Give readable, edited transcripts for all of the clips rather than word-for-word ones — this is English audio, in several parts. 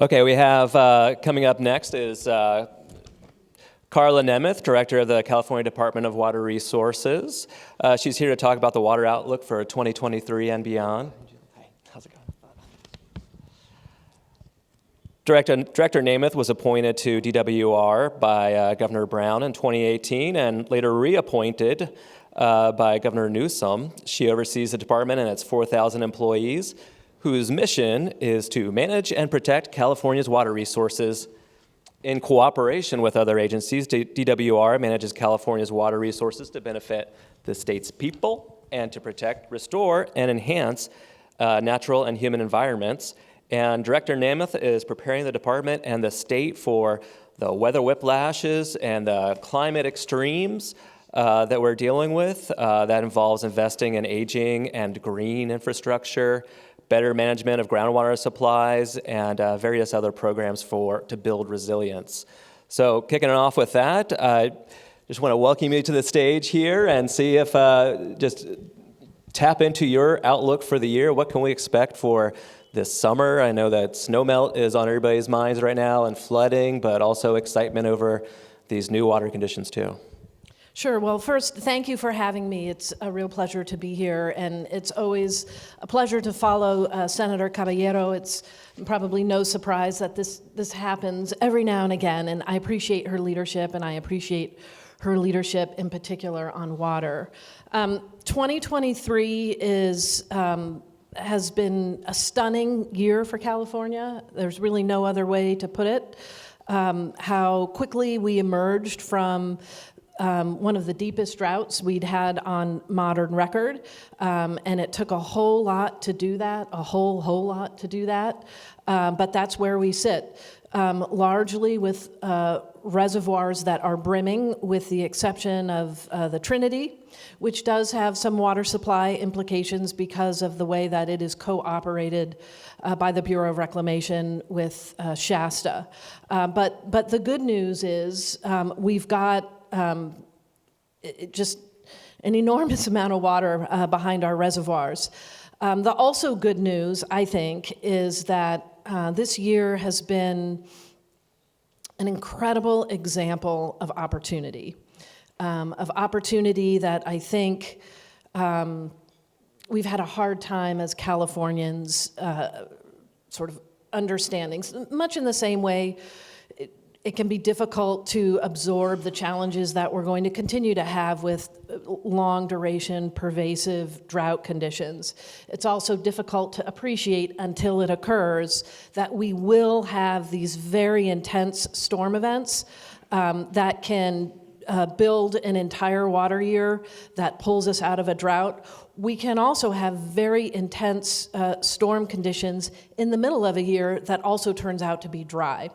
Okay, we have coming up next is Karla Nemeth, Director of the California Department of Water Resources. She's here to talk about the water outlook for 2023 and beyond. Hi, how's it going? Director Nemeth was appointed to DWR by Governor Brown in 2018 and later reappointed by Governor Newsom. She oversees the department and its 4,000 employees, whose mission is to manage and protect California's water resources. In cooperation with other agencies, DWR manages California's water resources to benefit the state's people and to protect, restore, and enhance natural and human environments. And Director Nemeth is preparing the department and the state for the weather whiplashes and the climate extremes that we're dealing with. That involves investing in aging and green infrastructure, better management of groundwater supplies, and various other programs to build resilience. So kicking it off with that, I just want to welcome you to the stage here and see if just tap into your outlook for the year. What can we expect for this summer? I know that snowmelt is on everybody's minds right now and flooding, but also excitement over these new water conditions too. Sure. Well, first, thank you for having me. It's a real pleasure to be here, and it's always a pleasure to follow Senator Caballero. It's probably no surprise that this happens every now and again, and I appreciate her leadership, and I appreciate her leadership in particular on water. 2023 has been a stunning year for California. There's really no other way to put it. How quickly we emerged from one of the deepest droughts we'd had on modern record, and it took a whole lot to do that, a whole lot to do that, but that's where we sit, largely with reservoirs that are brimming, with the exception of the Trinity, which does have some water supply implications because of the way that it is co-operated by the Bureau of Reclamation with Shasta. But the good news is we've got just an enormous amount of water behind our reservoirs. The also good news, I think, is that this year has been an incredible example of opportunity that I think we've had a hard time as Californians sort of understanding, much in the same way it can be difficult to absorb the challenges that we're going to continue to have with long duration, pervasive drought conditions. It's also difficult to appreciate until it occurs that we will have these very intense storm events that can build an entire water year that pulls us out of a drought. We can also have very intense storm conditions in the middle of a year that also turns out to be dry.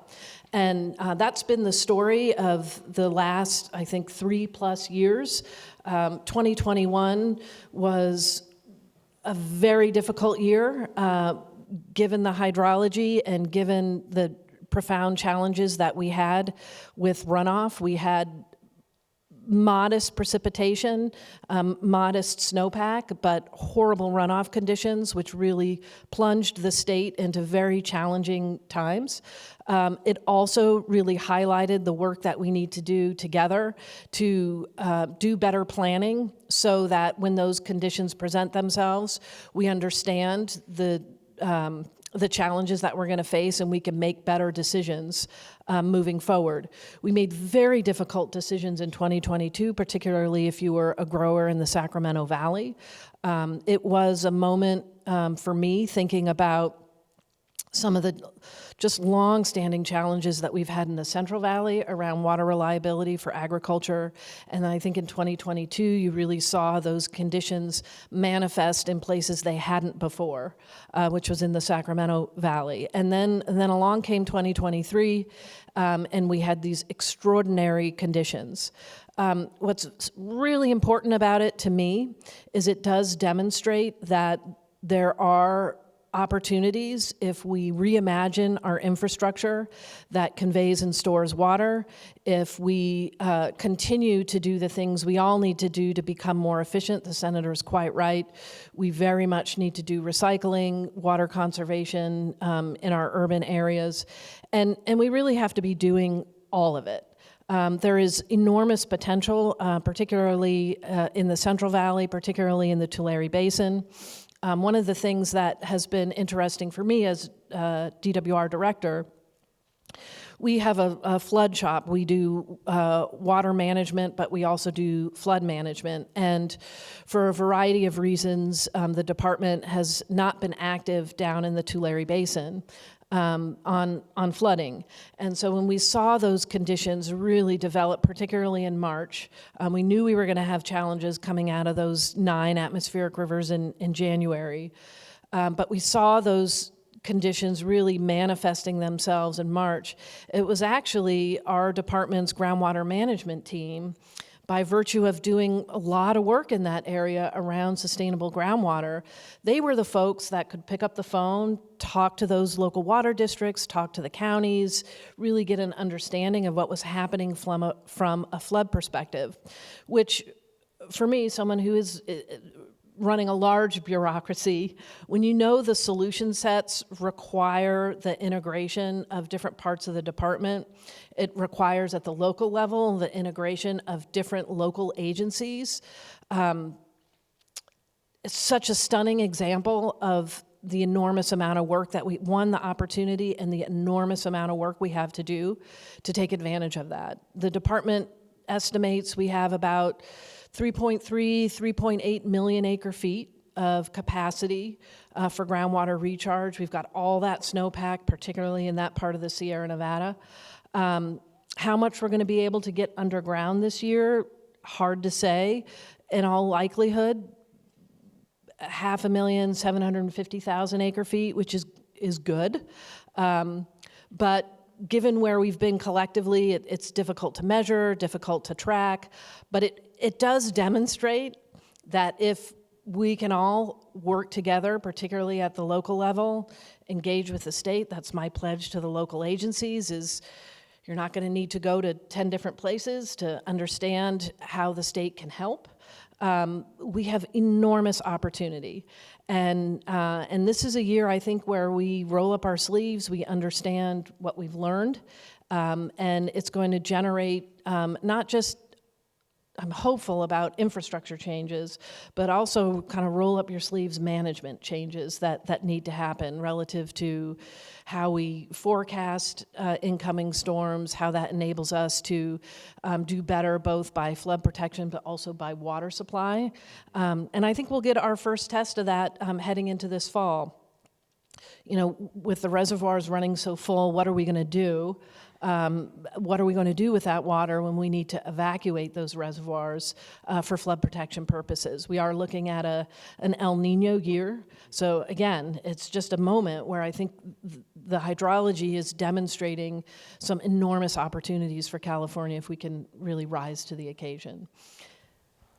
And that's been the story of the last, I think, 3+ years. 2021 was a very difficult year, given the hydrology and given the profound challenges that we had with runoff. We had modest precipitation, modest snowpack, but horrible runoff conditions, which really plunged the state into very challenging times. It also really highlighted the work that we need to do together to do better planning so that when those conditions present themselves, we understand the challenges that we're going to face and we can make better decisions moving forward. We made very difficult decisions in 2022, particularly if you were a grower in the Sacramento Valley. It was a moment for me thinking about some of the just long-standing challenges that we've had in the Central Valley around water reliability for agriculture. And I think in 2022, you really saw those conditions manifest in places they hadn't before, which was in the Sacramento Valley. And then along came 2023, and we had these extraordinary conditions. What's really important about it to me is it does demonstrate that there are opportunities if we reimagine our infrastructure that conveys and stores water, if we continue to do the things we all need to do to become more efficient. The senator is quite right. We very much need to do recycling, water conservation in our urban areas, and we really have to be doing all of it. There is enormous potential, particularly in the Central Valley, particularly in the Tulare Basin. One of the things that has been interesting for me as DWR director, we have a flood shop. We do water management, but we also do flood management. And for a variety of reasons, the department has not been active down in the Tulare Basin on flooding. And so when we saw those conditions really develop, particularly in March, we knew we were going to have challenges coming out of those 9 atmospheric rivers in January. But we saw those conditions really manifesting themselves in March. It was actually our department's groundwater management team, by virtue of doing a lot of work in that area around sustainable groundwater, they were the folks that could pick up the phone, talk to those local water districts, talk to the counties, really get an understanding of what was happening from a flood perspective, which for me, someone who is running a large bureaucracy, when you know the solution sets require the integration of different parts of the department, it requires at the local level the integration of different local agencies. It's such a stunning example of the enormous amount of work that the opportunity and the enormous amount of work we have to do to take advantage of that. The department estimates we have about 3.8 million acre feet of capacity for groundwater recharge. We've got all that snowpack, particularly in that part of the Sierra Nevada. How much we're going to be able to get underground this year, hard to say. In all likelihood, 500,750,000 acre feet, which is good. But given where we've been collectively, it's difficult to measure, difficult to track, but it does demonstrate that if we can all work together, particularly at the local level, engage with the state, that's my pledge to the local agencies, is you're not going to need to go to 10 different places to understand how the state can help. We have enormous opportunity. And this is a year, I think, where we roll up our sleeves, we understand what we've learned, and it's going to generate not just, I'm hopeful about infrastructure changes, but also kind of roll up your sleeves management changes that need to happen relative to how we forecast incoming storms, how that enables us to do better both by flood protection but also by water supply. And I think we'll get our first test of that heading into this fall. You know, with the reservoirs running so full, what are we going to do? What are we going to do with that water when we need to evacuate those reservoirs for flood protection purposes? We are looking at an El Nino year. So again, it's just a moment where I think the hydrology is demonstrating some enormous opportunities for California if we can really rise to the occasion.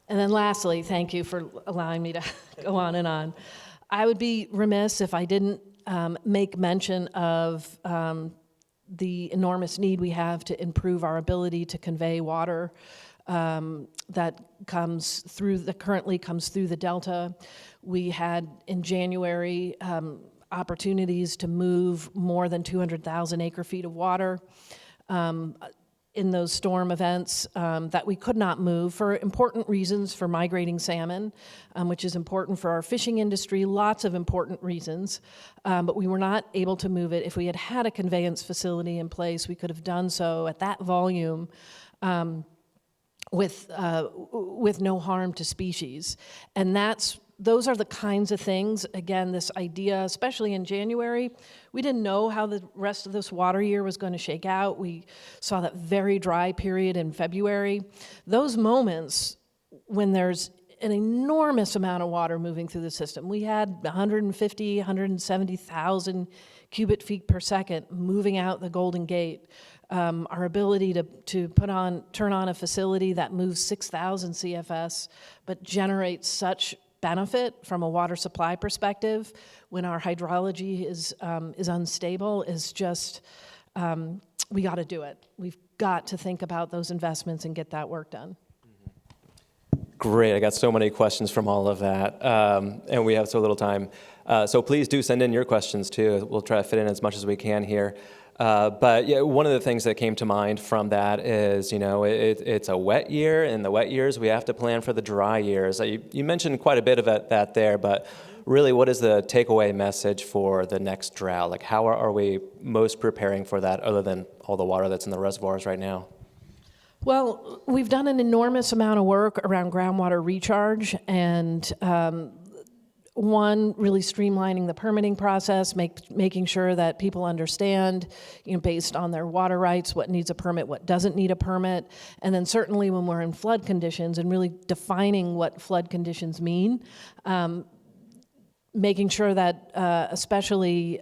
And then lastly, thank you for allowing me to go on and on. I would be remiss if I didn't make mention of the enormous need we have to improve our ability to convey water that currently comes through the Delta. We had in January opportunities to move more than 200,000 acre feet of water in those storm events that we could not move for important reasons, for migrating salmon, which is important for our fishing industry, lots of important reasons, but we were not able to move it. If we had had a conveyance facility in place, we could have done so at that volume with no harm to species. And those are the kinds of things, again, this idea, especially in January, we didn't know how the rest of this water year was going to shake out. We saw that very dry period in February. Those moments when there's an enormous amount of water moving through the system, we had 150, 170,000 cubic feet per second moving out the Golden Gate. Our ability to turn on a facility that moves 6,000 CFS, but generates such benefit from a water supply perspective when our hydrology is unstable is just, we got to do it. We've got to think about those investments and get that work done. Great. I got so many questions from all of that, and we have so little time. So please do send in your questions too. We'll try to fit in as much as we can here. But yeah, one of the things that came to mind from that is, it's a wet year, and the wet years we have to plan for the dry years. You mentioned quite a bit of that there, but really, what is the takeaway message for the next drought? Like, how are we most preparing for that, other than all the water that's in the reservoirs right now? Well, we've done an enormous amount of work around groundwater recharge, and one, really streamlining the permitting process, making sure that people understand, based on their water rights, what needs a permit, what doesn't need a permit, and then certainly when we're in flood conditions and really defining what flood conditions mean, making sure that especially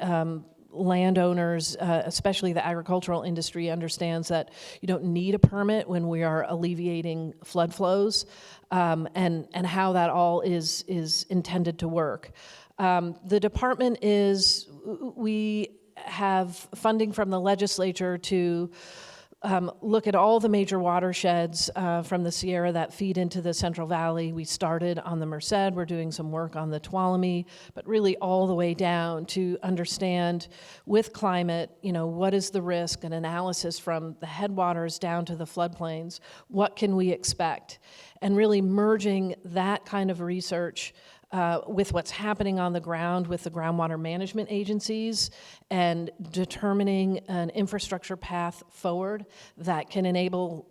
landowners, especially the agricultural industry, understands that you don't need a permit when we are alleviating flood flows, and how that all is intended to work. The department we have funding from the legislature to look at all the major watersheds from the Sierra that feed into the Central Valley. We started on the Merced. We're doing some work on the Tuolumne, but really all the way down to understand with climate, what is the risk, an analysis from the headwaters down to the floodplains. What can we expect? And really merging that kind of research with what's happening on the ground with the groundwater management agencies, and determining an infrastructure path forward that can enable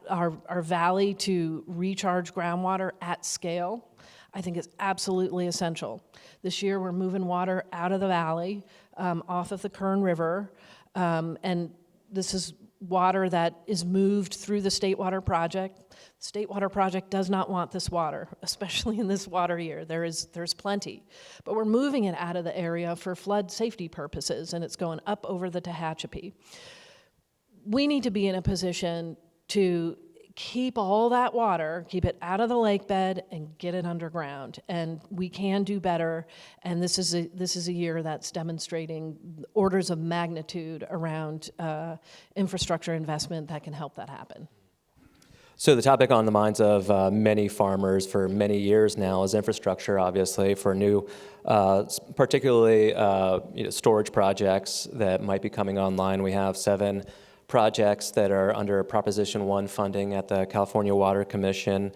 our valley to recharge groundwater at scale, I think is absolutely essential. This year we're moving water out of the valley, off of the Kern River, and this is water that is moved through the State Water Project. The State Water Project does not want this water, especially in this water year. There's plenty. But we're moving it out of the area for flood safety purposes, and it's going up over the Tehachapi. We need to be in a position to keep all that water, keep it out of the lake bed, and get it underground. And we can do better. And this is a year that's demonstrating orders of magnitude around infrastructure investment that can help that happen. So the topic on the minds of many farmers for many years now is infrastructure, obviously, for new, particularly storage projects that might be coming online. We have 7 projects that are under Proposition 1 funding at the California Water Commission.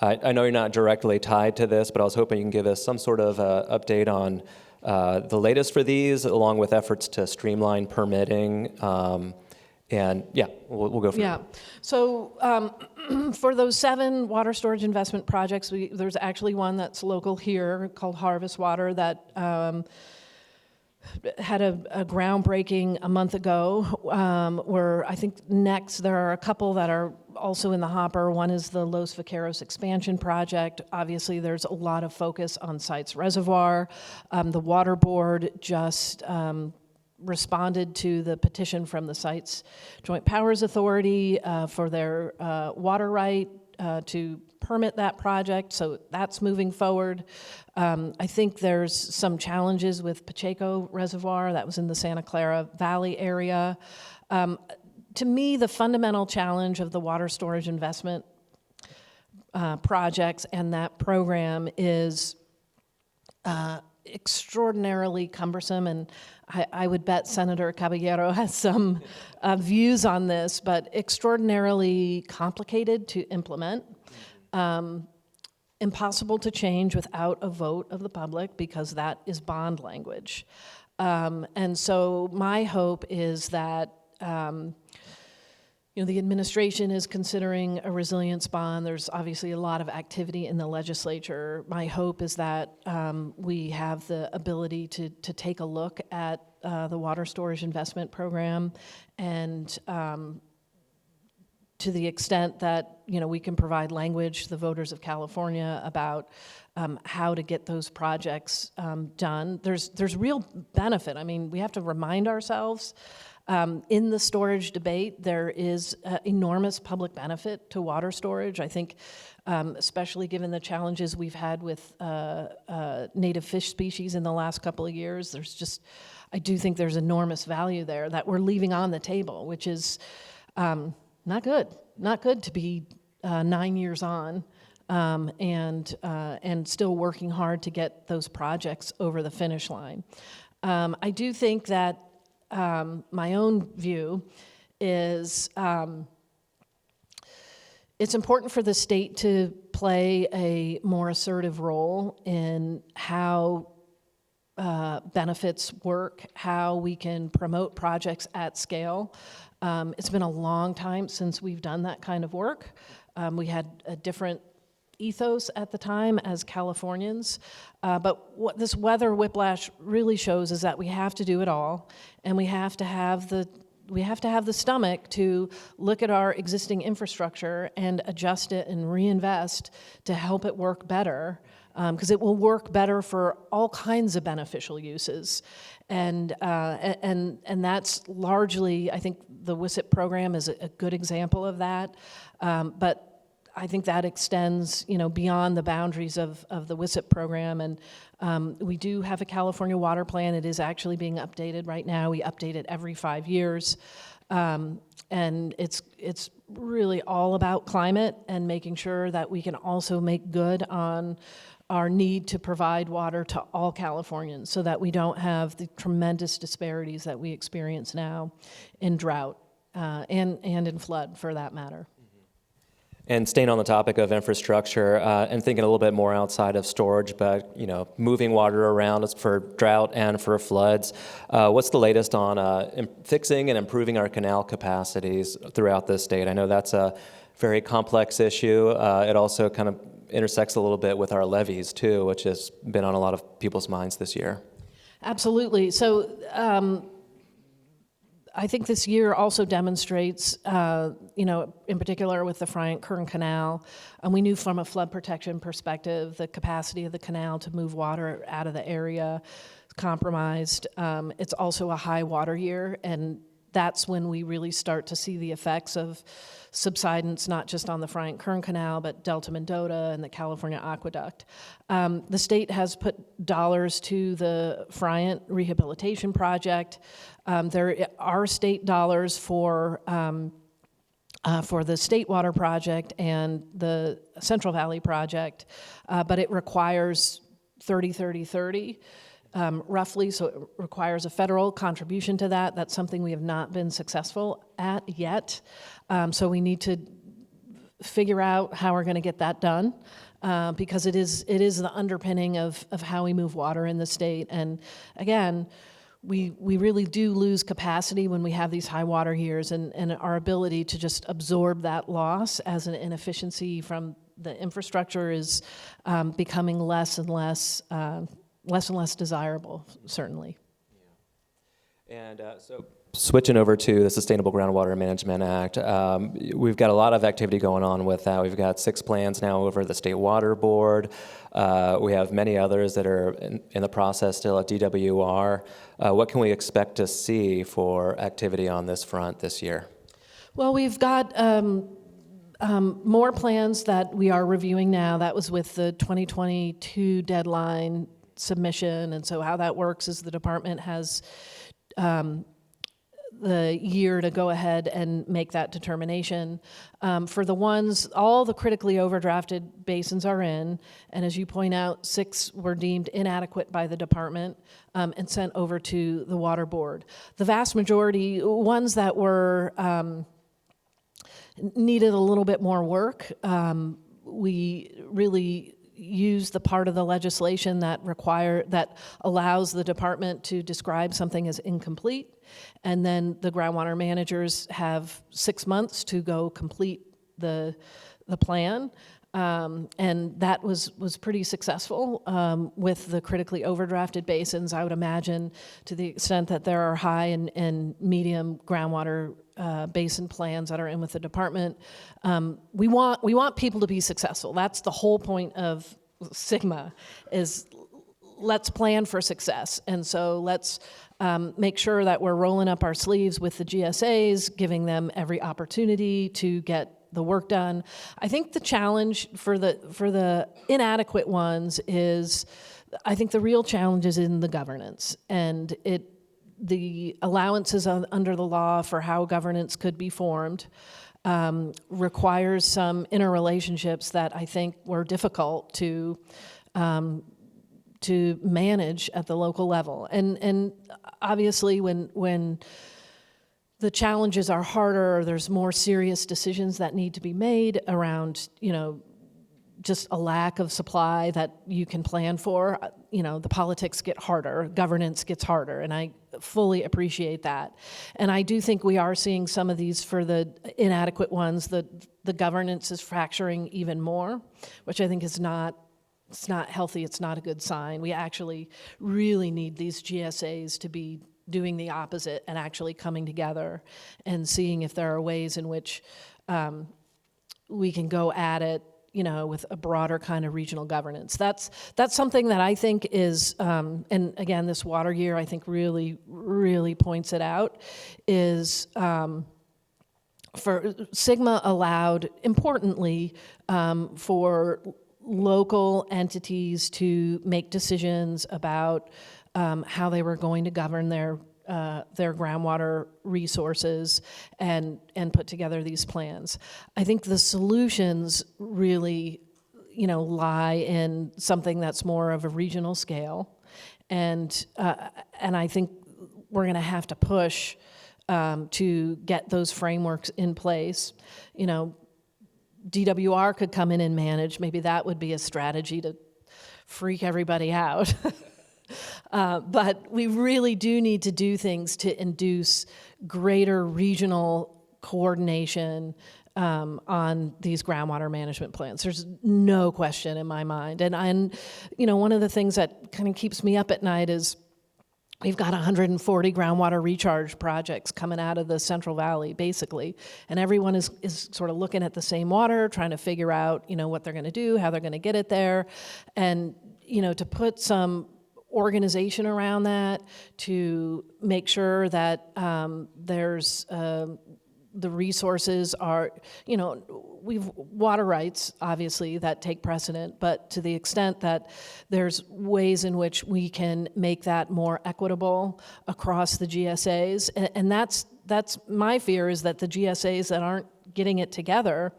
I know you're not directly tied to this, but I was hoping you can give us some sort of update on the latest for these, along with efforts to streamline permitting. And yeah, we'll go from there. So for those 7 water storage investment projects, there's actually one that's local here called Harvest Water that had a groundbreaking a month ago, where I think next there are a couple that are also in the hopper. One is the Los Vaqueros expansion project. Obviously, there's a lot of focus on Sites Reservoir. The Water Board just responded to the petition from the Sites Joint Powers Authority for their water right to permit that project, so that's moving forward. I think there's some challenges with Pacheco Reservoir, that was in the Santa Clara Valley area. To me, the fundamental challenge of the water storage investment projects and that program is extraordinarily cumbersome, and I would bet Senator Caballero has some views on this, but extraordinarily complicated to implement, impossible to change without a vote of the public because that is bond language. And so my hope is that the administration is considering a resilience bond. There's obviously a lot of activity in the legislature. My hope is that we have the ability to take a look at the water storage investment program, and to the extent that we can provide language to the voters of California about how to get those projects done. There's real benefit. I mean, we have to remind ourselves In the storage debate, there is enormous public benefit to water storage. I think, especially given the challenges we've had with native fish species in the last couple of years, I do think there's enormous value there that we're leaving on the table, which is not good. Not good to be 9 years on and still working hard to get those projects over the finish line. I do think that my own view is it's important for the state to play a more assertive role in how benefits work, how we can promote projects at scale. It's been a long time since we've done that kind of work. We had a different ethos at the time as Californians, but what this weather whiplash really shows is that we have to do it all, and we have to have the stomach to look at our existing infrastructure and adjust it and reinvest to help it work better, because it will work better for all kinds of beneficial uses, and that's largely, I think, the WISIP program is a good example of that, but I think that extends, beyond the boundaries of the WISIP program, and we do have a California water plan. It is actually being updated right now. We update it every 5 years, and it's really all about climate and making sure that we can also make good on our need to provide water to all Californians so that we don't have the tremendous disparities that we experience now in drought and in flood, for that matter. And staying on the topic of infrastructure and thinking a little bit more outside of storage, but moving water around for drought and for floods. What's the latest on fixing and improving our canal capacities throughout the state? I know that's a very complex issue. It also kind of intersects a little bit with our levees too, which has been on a lot of people's minds this year. Absolutely. So I think this year also demonstrates, in particular with the Bryant-Kern Canal, and we knew from a flood protection perspective the capacity of the canal to move water out of the area is compromised. It's also a high water year, and that's when we really start to see the effects of subsidence, not just on the Bryant-Kern Canal, but Delta Mendota and the California Aqueduct. The state has put dollars to the Bryant Rehabilitation Project. There are state dollars for the State Water Project and the Central Valley Project, but it requires 30-30-30. Roughly, so it requires a federal contribution to that. That's something we have not been successful at yet. So we need to figure out how we're going to get that done, because it is the underpinning of how we move water in the state. And again, we really do lose capacity when we have these high water years, and our ability to just absorb that loss as an inefficiency from the infrastructure is becoming less and less desirable, certainly. Yeah. And so switching over to the Sustainable Groundwater Management Act, we've got a lot of activity going on with that. We've got 6 plans now over the State Water Board. We have many others that are in the process still at DWR. What can we expect to see for activity on this front this year? Well, we've got more plans that we are reviewing now. That was with the 2022 deadline submission, and so how that works is the department has the year to go ahead and make that determination. For the ones, all the critically overdrafted basins are in, and as you point out, 6 were deemed inadequate by the department and sent over to the Water Board. The vast majority, ones that were needed a little bit more work, we really use the part of the legislation that allows the department to describe something as incomplete, and then the groundwater managers have 6 months to go complete the plan, and that was pretty successful with the critically overdrafted basins. I would imagine, to the extent that there are high and medium groundwater basin plans that are in with the department, we want people to be successful. That's the whole point of SIGMA, is let's plan for success. And so let's make sure that we're rolling up our sleeves with the GSAs, giving them every opportunity to get the work done. I think the challenge for the inadequate ones is, I think the real challenge is in the governance, and the allowances under the law for how governance could be formed requires some interrelationships that I think were difficult to manage at the local level. And obviously when the challenges are harder, there's more serious decisions that need to be made around, just a lack of supply that you can plan for. The politics get harder, governance gets harder, and I fully appreciate that. And I do think we are seeing some of these for the inadequate ones, the governance is fracturing even more, which I think is not healthy, it's not a good sign. We actually really need these GSAs to be doing the opposite and actually coming together and seeing if there are ways in which we can go at it, with a broader kind of regional governance. That's something that I think is, and again, this water year I think really, really points it out, is for Sigma allowed, importantly, for local entities to make decisions about how they were going to govern their groundwater resources and put together these plans. I think the solutions really, lie in something that's more of a regional scale, and I think we're going to have to push to get those frameworks in place. DWR could come in and manage. Maybe that would be a strategy to freak everybody out. But we really do need to do things to induce greater regional coordination on these groundwater management plans. There's no question in my mind. And one of the things that kind of keeps me up at night is we've got 140 groundwater recharge projects coming out of the Central Valley, basically, and everyone is sort of looking at the same water, trying to figure out, what they're going to do, how they're going to get it there, and to put some organization around that, to make sure that there's the resources are, we've water rights, obviously, that take precedent, but to the extent that there's ways in which we can make that more equitable across the GSAs, and that's my fear, is that the GSAs that aren't getting it together,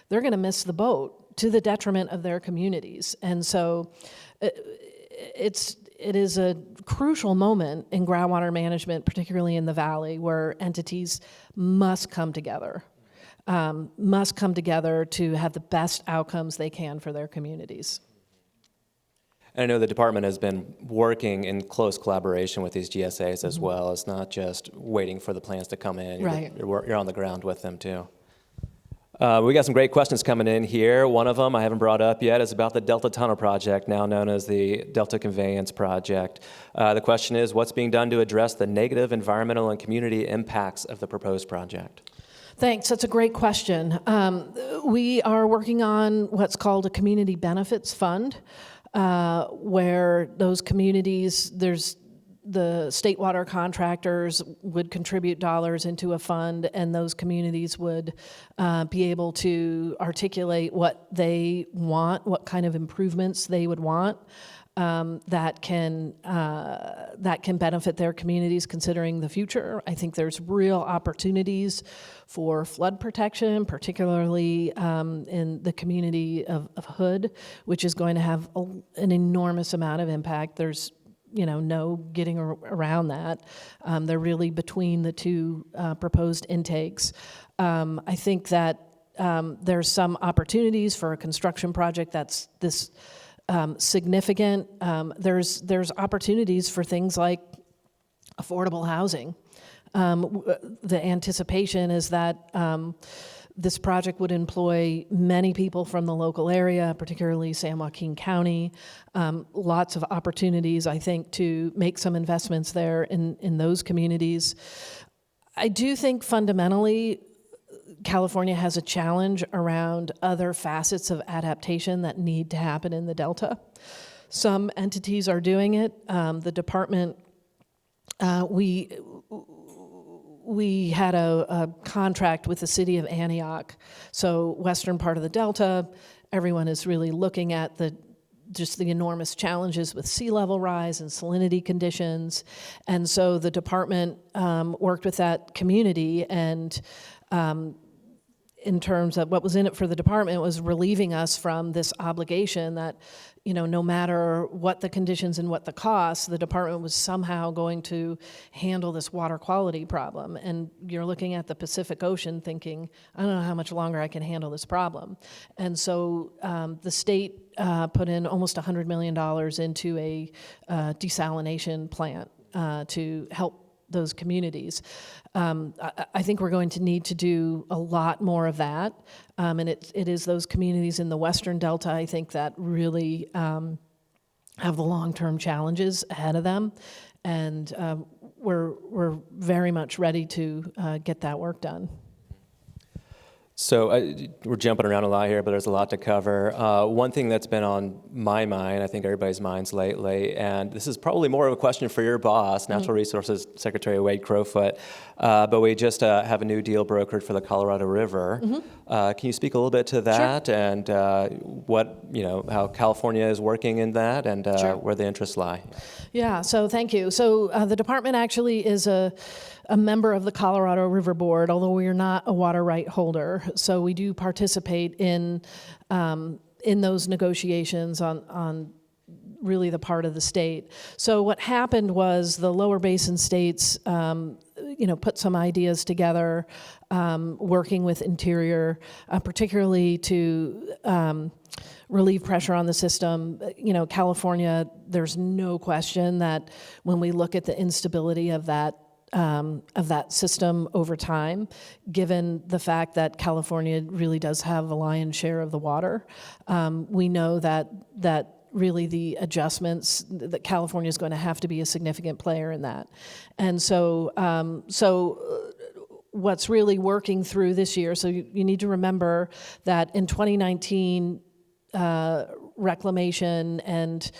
they're going to miss the boat to the detriment of their communities. And so it is a crucial moment in groundwater management, particularly in the Valley, where entities must come together to have the best outcomes they can for their communities. And I know the department has been working in close collaboration with these GSAs as well. It's not just waiting for the plans to come in. Right. You're on the ground with them too. We got some great questions coming in here. One of them I haven't brought up yet is about the Delta Tunnel Project, now known as the Delta Conveyance Project. The question is, what's being done to address the negative environmental and community impacts of the proposed project? Thanks, that's a great question. We are working on what's called a community benefits fund, where those communities, the state water contractors would contribute dollars into a fund, and those communities would be able to articulate what they want, what kind of improvements they would want that can benefit their communities considering the future. I think there's real opportunities for flood protection, particularly in the community of Hood, which is going to have an enormous amount of impact. There's no getting around that. They're really between the two proposed intakes. I think that there's some opportunities for a construction project that's this significant. There's opportunities for things like affordable housing. The anticipation is that this project would employ many people from the local area, particularly San Joaquin County. Lots of opportunities, I think, to make some investments there in those communities. I do think fundamentally California has a challenge around other facets of adaptation that need to happen in the Delta. Some entities are doing it. The department, we had a contract with the city of Antioch. So western part of the Delta, everyone is really looking at just the enormous challenges with sea level rise and salinity conditions. And so the department worked with that community, and in terms of what was in it for the department was relieving us from this obligation that, no matter what the conditions and what the costs, the department was somehow going to handle this water quality problem. And you're looking at the Pacific Ocean thinking, I don't know how much longer I can handle this problem. And so the state put in almost $100 million into a desalination plant to help those communities. I think we're going to need to do a lot more of that, and it is those communities in the Western Delta, I think, that really have the long-term challenges ahead of them, and we're very much ready to get that work done. So we're jumping around a lot here, but there's a lot to cover. One thing that's been on my mind, I think everybody's minds lately, and this is probably more of a question for your boss, Natural Resources Secretary Wade Crowfoot, but we just have a new deal brokered for the Colorado River. Can you speak a little bit to that? Sure. And how California is working in that, and Sure. where the interests lie? Yeah, so thank you. So the department actually is a member of the Colorado River Board, although we are not a water right holder. So we do participate in those negotiations on really the part of the state. So what happened was the lower basin states, put some ideas together, working with Interior, particularly to relieve pressure on the system. California, there's no question that when we look at the instability of that system over time, given the fact that California really does have a lion's share of the water, we know that really the adjustments, that California is going to have to be a significant player in that. And so what's really working through this year, so you need to remember that in 2019, reclamation and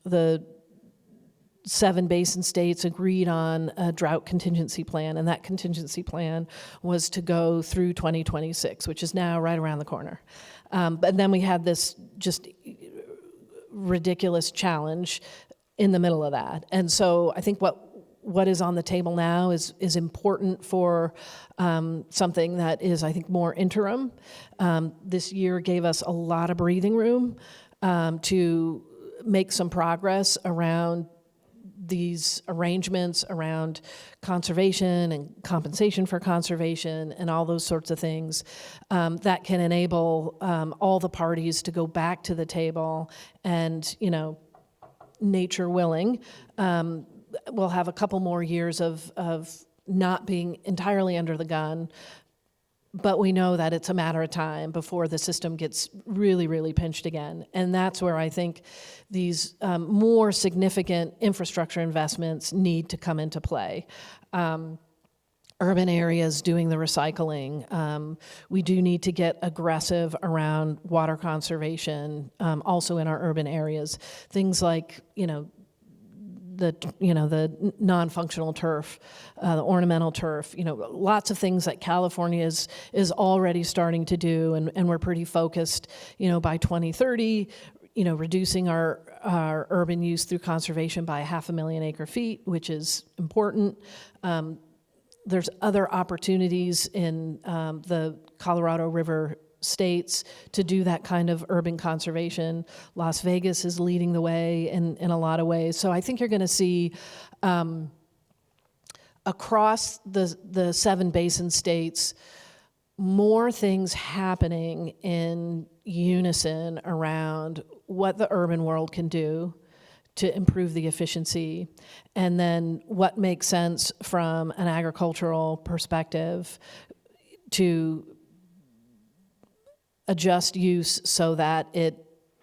the 7 basin states agreed on a drought contingency plan, and that contingency plan was to go through 2026, which is now right around the corner. But then we had this just ridiculous challenge in the middle of that. And so I think what is on the table now is important for something that is, I think, more interim. This year gave us a lot of breathing room to make some progress around these arrangements around conservation and compensation for conservation and all those sorts of things that can enable all the parties to go back to the table and, nature willing, we'll have a couple more years of not being entirely under the gun, but we know that it's a matter of time before the system gets really, really pinched again. And that's where I think these more significant infrastructure investments need to come into play. Urban areas doing the recycling. We do need to get aggressive around water conservation, also in our urban areas. Things like, the non-functional turf, the ornamental turf, lots of things that California is already starting to do, and we're pretty focused, by 2030, reducing our urban use through conservation by 500,000 acre-feet, which is important. There's other opportunities in the Colorado River states to do that kind of urban conservation. Las Vegas is leading the way in a lot of ways. So I think you're going to see across the 7 basin states more things happening in unison around what the urban world can do to improve the efficiency, and then what makes sense from an agricultural perspective to adjust use so that it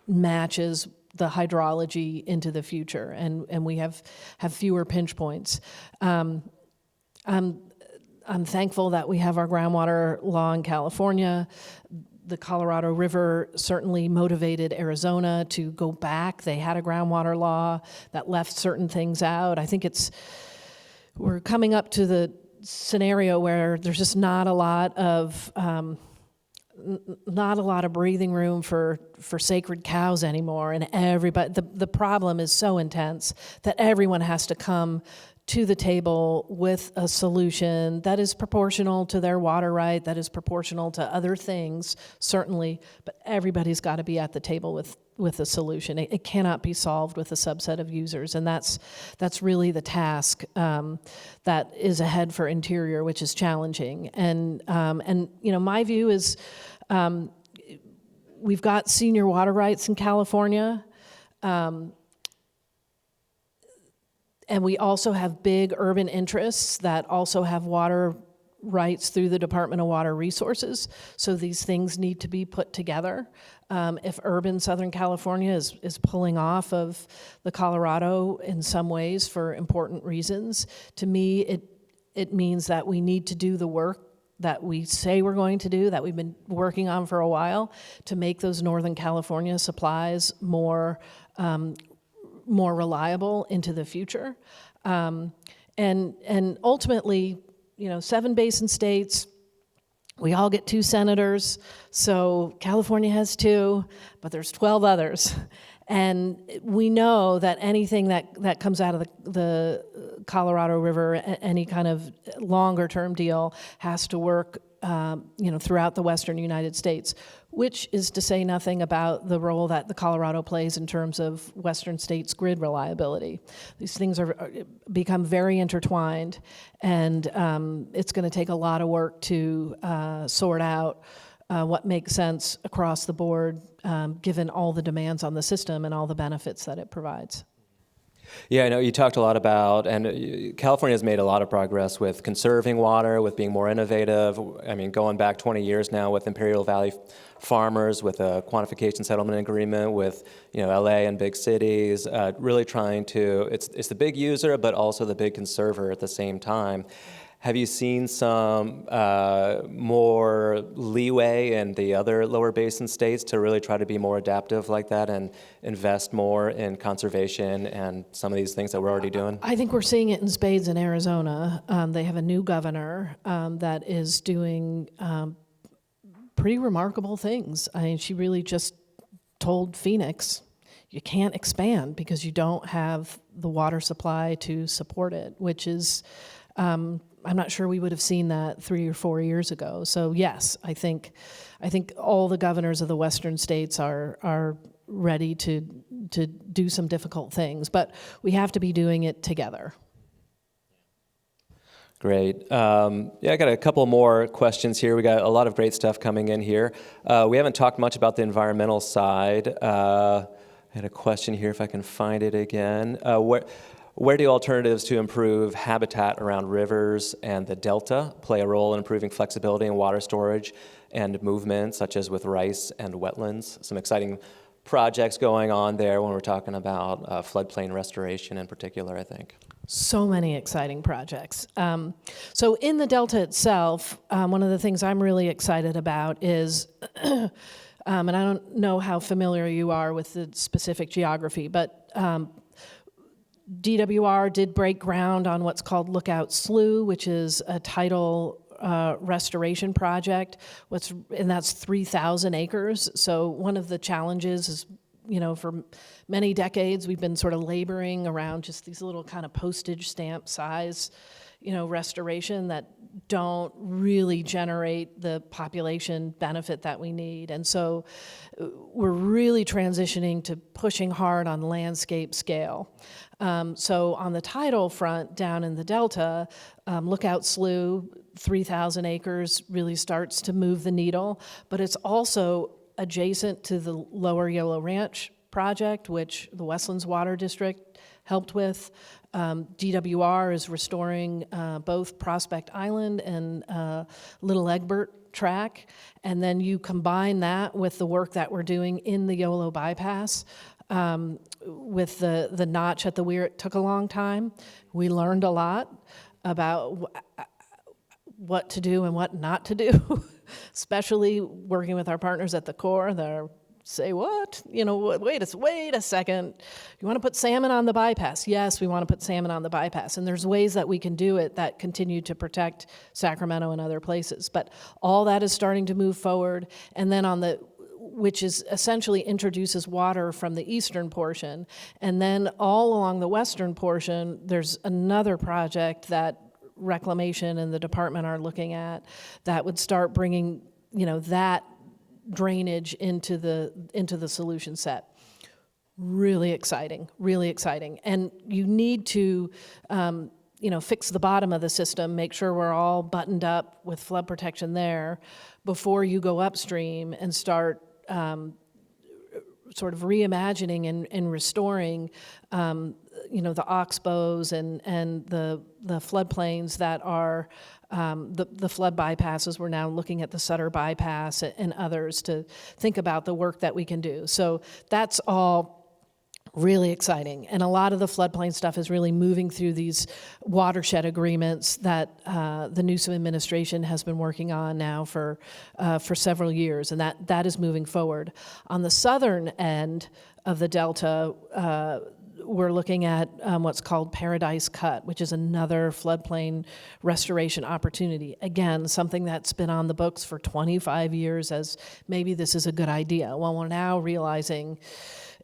matches the hydrology into the future, and we have fewer pinch points. I'm thankful that we have our groundwater law in California. the Colorado River certainly motivated Arizona to go back. They had a groundwater law that left certain things out. I think we're coming up to the scenario where there's just not a lot of breathing room for sacred cows anymore, and everybody. The problem is so intense that everyone has to come to the table with a solution that is proportional to their water right, that is proportional to other things, certainly, but everybody's got to be at the table with a solution. It cannot be solved with a subset of users, and that's really the task that is ahead for Interior, which is challenging. And my view is we've got senior water rights in California. And we also have big urban interests that also have water rights through the Department of Water Resources. So these things need to be put together. If urban Southern California is pulling off of the Colorado in some ways for important reasons, to me it means that we need to do the work that we say we're going to do, that we've been working on for a while, to make those Northern California supplies more reliable into the future. And ultimately, 7 basin states, we all get 2 senators, so California has 2, but there's 12 others. And we know that anything that comes out of the Colorado River, any kind of longer-term deal, has to work throughout the western United States, which is to say nothing about the role that the Colorado plays in terms of western states' grid reliability. These things become very intertwined, and it's going to take a lot of work to sort out what makes sense across the board, given all the demands on the system and all the benefits that it provides. Yeah, I know you talked a lot about, and California has made a lot of progress with conserving water, with being more innovative. I mean, going back 20 years now with Imperial Valley farmers, with a quantification settlement agreement with, LA and big cities, really trying to, it's the big user, but also the big conserver at the same time. Have you seen some more leeway in the other lower basin states to really try to be more adaptive like that and invest more in conservation and some of these things that we're already doing? I think we're seeing it in spades in Arizona. They have a new governor that is doing pretty remarkable things. I mean, she really just told Phoenix, you can't expand because you don't have the water supply to support it, which is... I'm not sure we would have seen that 3 or 4 years ago. So yes, I think all the governors of the western states are ready to do some difficult things, but we have to be doing it together. Great. I got a couple more questions here. We got a lot of great stuff coming in here. We haven't talked much about the environmental side. I had a question here, if I can find it again. Where do alternatives to improve habitat around rivers and the delta play a role in improving flexibility in water storage and movement, such as with rice and wetlands? Some exciting projects going on there when we're talking about floodplain restoration in particular, I think. So many exciting projects. So in the delta itself, one of the things I'm really excited about is, and I don't know how familiar you are with the specific geography, but DWR did break ground on what's called Lookout Slough, which is a tidal restoration project. And that's 3,000 acres. So one of the challenges is, for many decades, we've been sort of laboring around just these little kind of postage stamp size, restoration that don't really generate the population benefit that we need. And so we're really transitioning to pushing hard on landscape scale. So on the tidal front down in the Delta, Lookout Slough, 3,000 acres really starts to move the needle, but it's also adjacent to the Lower Yolo Ranch project, which the Westlands Water District helped with. DWR is restoring both Prospect Island and Little Egbert track, and then you combine that with the work that we're doing in the Yolo bypass. With the notch at the weir, it took a long time. We learned a lot about what to do and what not to do. especially working with our partners at the Corps. They're say what? Wait a second. You want to put salmon on the bypass? Yes, we want to put salmon on the bypass. And there's ways that we can do it that continue to protect Sacramento and other places. But all that is starting to move forward. And then which is essentially introduces water from the eastern portion. And then all along the western portion, there's another project that Reclamation and the department are looking at that would start bringing, that drainage into the solution set. Really exciting. And you need to, fix the bottom of the system, make sure we're all buttoned up with flood protection there before you go upstream and start sort of reimagining and restoring, the oxbows and the floodplains that are the flood bypasses. We're now looking at the Sutter bypass and others to think about the work that we can do. So that's all really exciting. And a lot of the floodplain stuff is really moving through these watershed agreements that the Newsom administration has been working on now for several years, and that is moving forward. On the southern end of the Delta, we're looking at what's called Paradise Cut, which is another floodplain restoration opportunity. Again, something that's been on the books for 25 years as maybe this is a good idea. Well, we're now realizing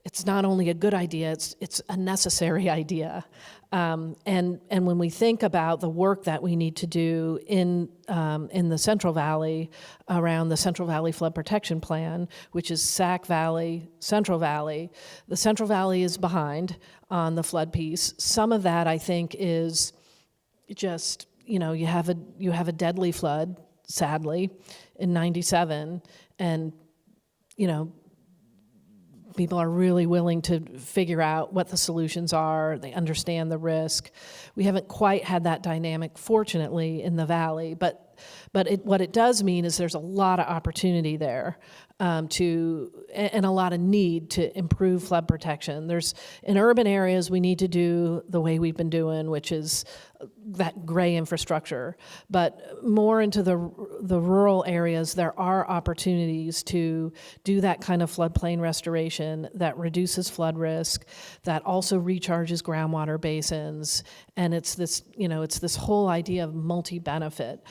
it's not only a good idea, it's a necessary idea. And when we think about the work that we need to do in the Central Valley around the Central Valley Flood Protection Plan, which is Sac Valley, Central Valley, the Central Valley is behind on the flood piece. Some of that, I think, is just, you have a deadly flood, sadly, in '97, and, people are really willing to figure out what the solutions are. They understand the risk. We haven't quite had that dynamic, fortunately, in the Valley, but what it does mean is there's a lot of opportunity there and a lot of need to improve flood protection. In urban areas, we need to do the way we've been doing, which is that gray infrastructure. But more into the rural areas, there are opportunities to do that kind of floodplain restoration that reduces flood risk, that also recharges groundwater basins, and it's this whole idea of multi-benefit.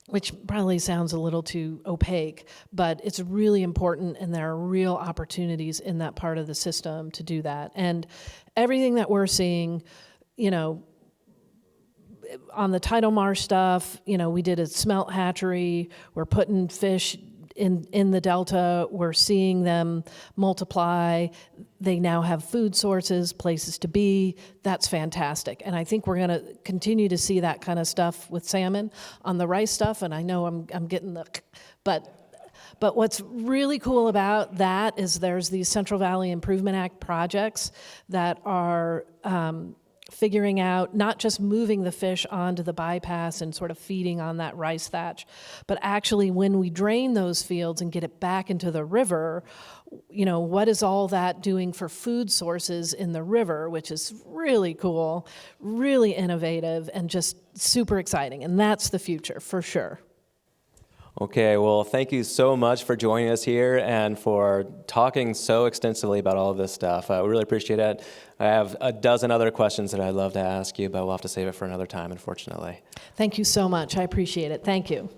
Which probably sounds a little too opaque, but it's really important, and there are real opportunities in that part of the system to do that. And everything that we're seeing, on the tidal marsh stuff, we did a smelt hatchery, we're putting fish in the Delta, we're seeing them multiply. They now have food sources, places to be. That's fantastic. And I think we're going to continue to see that kind of stuff with salmon. On the rice stuff, and I know I'm getting but what's really cool about that is there's these Central Valley Improvement Act projects that are figuring out not just moving the fish onto the bypass and sort of feeding on that rice thatch, but actually when we drain those fields and get it back into the river, what is all that doing for food sources in the river, which is really cool, really innovative, and just super exciting. And that's the future, for sure. Okay, well, thank you so much for joining us here and for talking so extensively about all of this stuff. We really appreciate it. I have a dozen other questions that I'd love to ask you, but we'll have to save it for another time, unfortunately. Thank you so much. I appreciate it. Thank you.